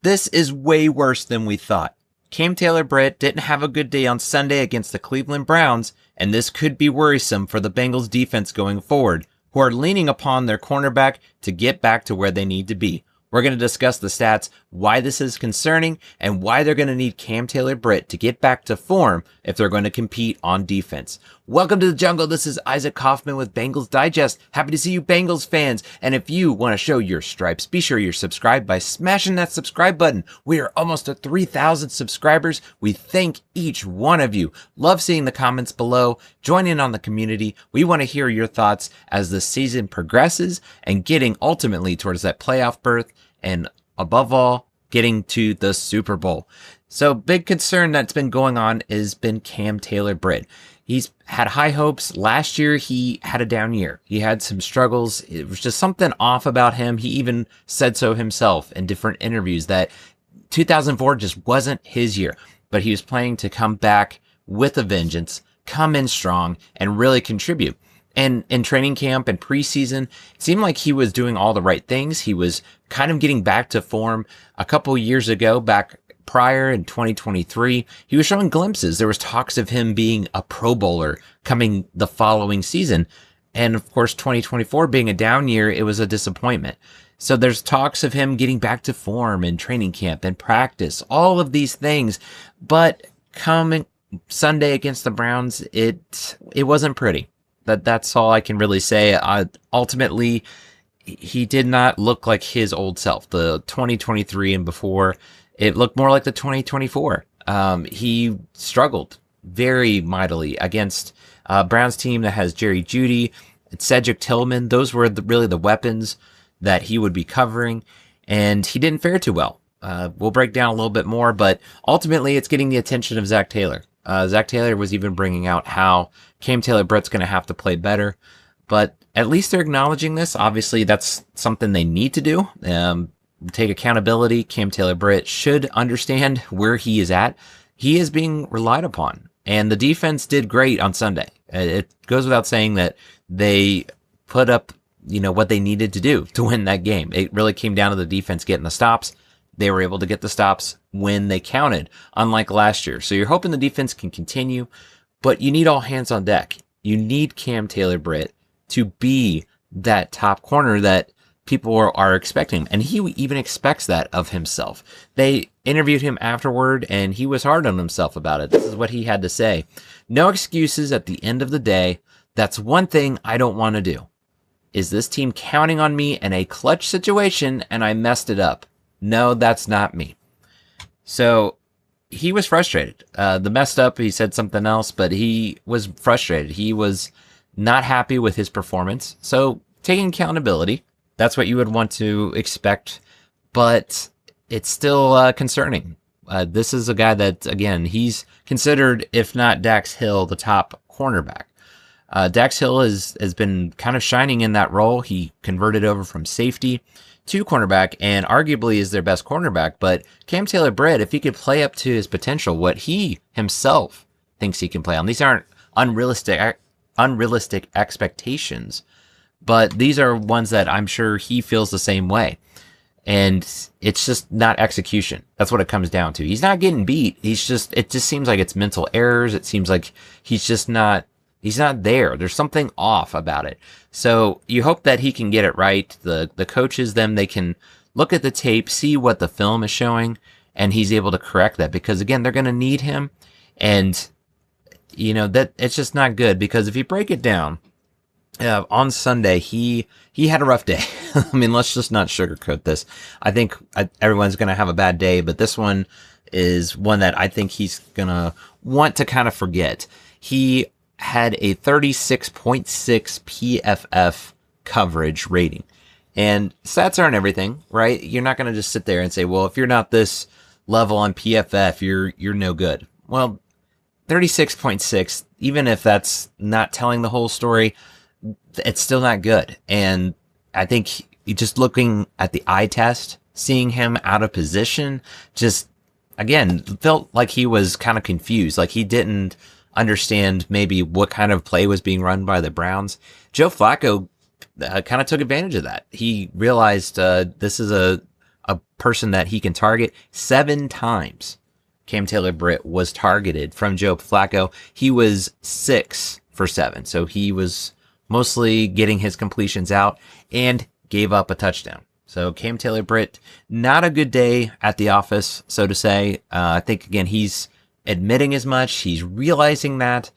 This is way worse than we thought. Taylor Britt didn't have a good day on Sunday against the Cleveland Browns, and this could be worrisome for the Bengals defense going forward, who are leaning upon their cornerback to get back to where they need to be. We're going to discuss the stats, why this is concerning, and why they're going to need Taylor Britt to get back to form if they're going to compete on defense. Welcome to the jungle. This is Isaac Coffman with Bengals Digest. Happy to see you Bengals fans. And if you want to show your stripes, be sure you're subscribed by smashing that subscribe button. We are almost at 3,000 subscribers. We thank each one of you. Love seeing the comments below. Join in on the community. We want to hear your thoughts as the season progresses and getting ultimately towards that playoff berth. And above all, getting to the Super Bowl. So big concern that's been going on has been Taylor Britt. He's had high hopes. Last year, he had a down year. He had some struggles. It was just something off about him. He even said so himself in different interviews that 2004 just wasn't his year. But he was planning to come back with a vengeance, come in strong, and really contribute. And in training camp and preseason, it seemed like he was doing all the right things. He was kind of getting back to form. A couple years ago, back prior in 2023, he was showing glimpses. There was talks of him being a Pro Bowler coming the following season. And of course, 2024 being a down year, it was a disappointment. So there's talks of him getting back to form in training camp and practice, all of these things. But coming Sunday against the Browns, it wasn't pretty. That's all I can really say. Ultimately, he did not look like his old self. The 2023 and before, it looked more like the 2024. He struggled very mightily against a Browns team that has Jerry Jeudy and Cedric Tillman. Those were really the weapons that he would be covering, and he didn't fare too well. We'll break down a little bit more, but ultimately, it's getting the attention of Zac Taylor. Zac Taylor was even bringing out how Taylor Britt's going to have to play better, but at least they're acknowledging this. Obviously, that's something they need to do. Take accountability. Taylor Britt should understand where he is at. He is being relied upon, and the defense did great on Sunday. It goes without saying that they put up, what they needed to do to win that game. It really came down to the defense getting the stops. They were able to get the stops when they counted, unlike last year. So you're hoping the defense can continue, but you need all hands on deck. You need Taylor Britt to be that top corner that people are expecting. And he even expects that of himself. They interviewed him afterward, and he was hard on himself about it. This is what he had to say. No excuses at the end of the day. That's one thing I don't want to do. Is this team counting on me in a clutch situation and I messed it up? No, that's not me. So he was frustrated. The messed up, he said something else, but he was frustrated. He was not happy with his performance. So taking accountability, that's what you would want to expect, but it's still concerning. This is a guy that, again, he's considered, if not Dax Hill, the top cornerback. Dax Hill has been kind of shining in that role. He converted over from safety to cornerback and arguably is their best cornerback. But Taylor Britt, if he could play up to his potential, what he himself thinks he can play on, these aren't unrealistic expectations, but these are ones that I'm sure he feels the same way. And it's just not execution. That's what it comes down to. He's not getting beat. It just seems like it's mental errors. It seems like he's not there. There's something off about it. So you hope that he can get it right. The coaches, they can look at the tape, see what the film is showing, and he's able to correct that. Because again, they're going to need him. And, that it's just not good. Because if you break it down, on Sunday, he had a rough day. I mean, let's just not sugarcoat this. I think everyone's going to have a bad day, but this one is one that I think he's going to want to kind of forget. He had a 36.6 PFF coverage rating. And stats aren't everything, right? You're not going to just sit there and say, well, if you're not this level on PFF, you're no good. Well, 36.6, even if that's not telling the whole story, it's still not good. And I think just looking at the eye test, seeing him out of position, just, again, felt like he was kind of confused. Like he didn't understand maybe what kind of play was being run by the Browns. Joe Flacco kind of took advantage of that. He realized this is a a person that he can target. 7 times Taylor Britt was targeted from Joe Flacco. He was 6 for 7. So he was mostly getting his completions out and gave up a touchdown. So Taylor Britt, not a good day at the office, so to say. I think, again, he's admitting as much. He's realizing that.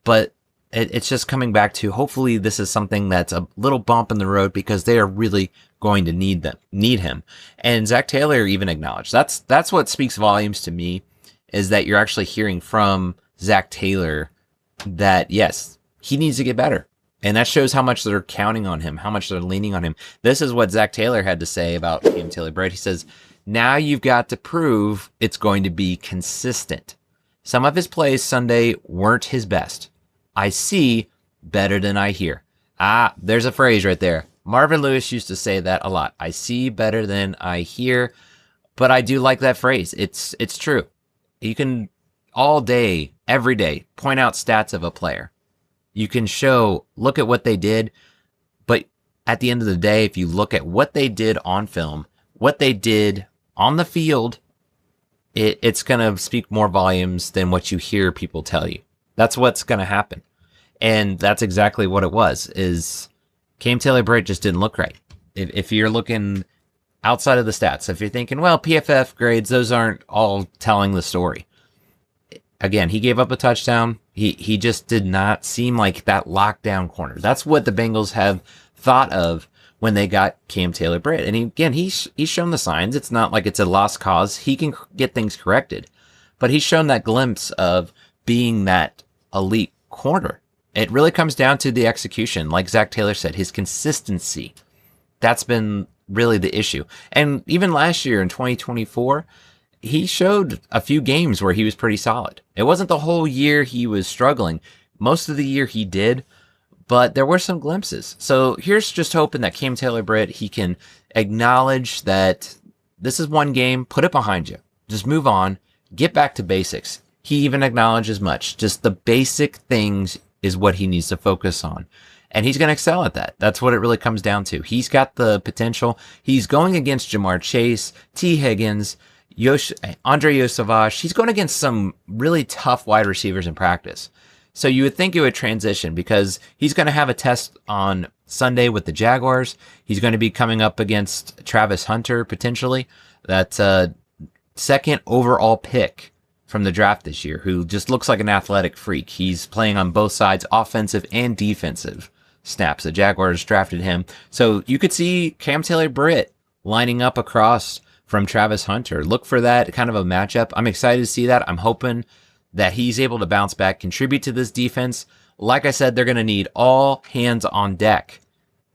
But it's just coming back to, hopefully this is something that's a little bump in the road, because they are really going to need him. And Zac Taylor even acknowledged. That's what speaks volumes to me, is that you're actually hearing from Zac Taylor that, yes, he needs to get better. And that shows how much they're counting on him, how much they're leaning on him. This is what Zac Taylor had to say about Taylor Britt. He says, now you've got to prove it's going to be consistent. Some of his plays Sunday weren't his best. I see better than I hear. There's a phrase right there. Marvin Lewis used to say that a lot. I see better than I hear. But I do like that phrase. It's true. You can all day, every day, point out stats of a player. You can show, look at what they did. But at the end of the day, if you look at what they did on film, what they did on the field, it's going to speak more volumes than what you hear people tell you. That's what's going to happen. And that's exactly what it was, is Taylor Britt just didn't look right. If you're looking outside of the stats, if you're thinking, well, PFF grades, those aren't all telling the story. Again, he gave up a touchdown. He just did not seem like that lockdown corner. That's what the Bengals have thought of when they got Taylor Britt. And he's shown the signs. It's not like it's a lost cause. He can get things corrected. But he's shown that glimpse of being that elite corner. It really comes down to the execution. Like Zac Taylor said, his consistency. That's been really the issue. And even last year in 2024, he showed a few games where he was pretty solid. It wasn't the whole year he was struggling. Most of the year he did, but there were some glimpses. So here's just hoping that Taylor Britt, he can acknowledge that this is one game, put it behind you. Just move on, get back to basics. He even acknowledged as much. Just the basic things is what he needs to focus on. And he's going to excel at that. That's what it really comes down to. He's got the potential. He's going against Jamar Chase, T. Higgins, Andre Yosavash. He's going against some really tough wide receivers in practice. So you would think it would transition, because he's going to have a test on Sunday with the Jaguars. He's going to be coming up against Travis Hunter, potentially. That's a second overall pick from the draft this year, who just looks like an athletic freak. He's playing on both sides, offensive and defensive snaps. The Jaguars drafted him. So you could see Taylor Britt lining up across from Travis Hunter. Look for that kind of a matchup. I'm excited to see that. I'm hoping that he's able to bounce back, contribute to this defense. Like I said, they're going to need all hands on deck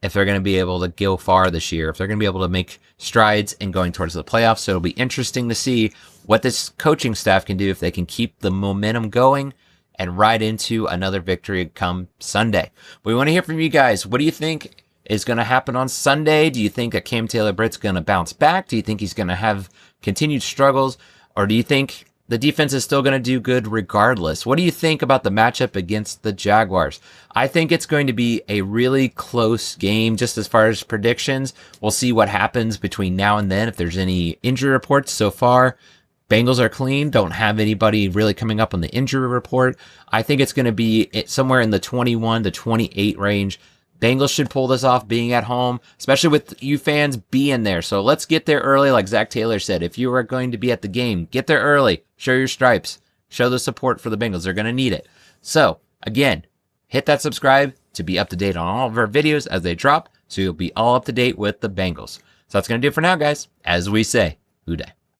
if they're going to be able to go far this year, if they're going to be able to make strides in going towards the playoffs. So it'll be interesting to see what this coaching staff can do, if they can keep the momentum going and ride into another victory come Sunday. We want to hear from you guys. What do you think is going to happen on Sunday? Do you think that Taylor Britt's going to bounce back? Do you think he's going to have continued struggles? Or do you think the defense is still going to do good regardless? What do you think about the matchup against the Jaguars? I think it's going to be a really close game, just as far as predictions. We'll see what happens between now and then, if there's any injury reports. So far, Bengals are clean, don't have anybody really coming up on the injury report. I think it's going to be somewhere in the 21 to 28 range. Bengals should pull this off, being at home, especially with you fans being there. So let's get there early, like Zac Taylor said. If you are going to be at the game, get there early. Show your stripes. Show the support for the Bengals. They're going to need it. So, again, hit that subscribe to be up to date on all of our videos as they drop, so you'll be all up to date with the Bengals. So that's going to do it for now, guys. As we say, Hoo Day.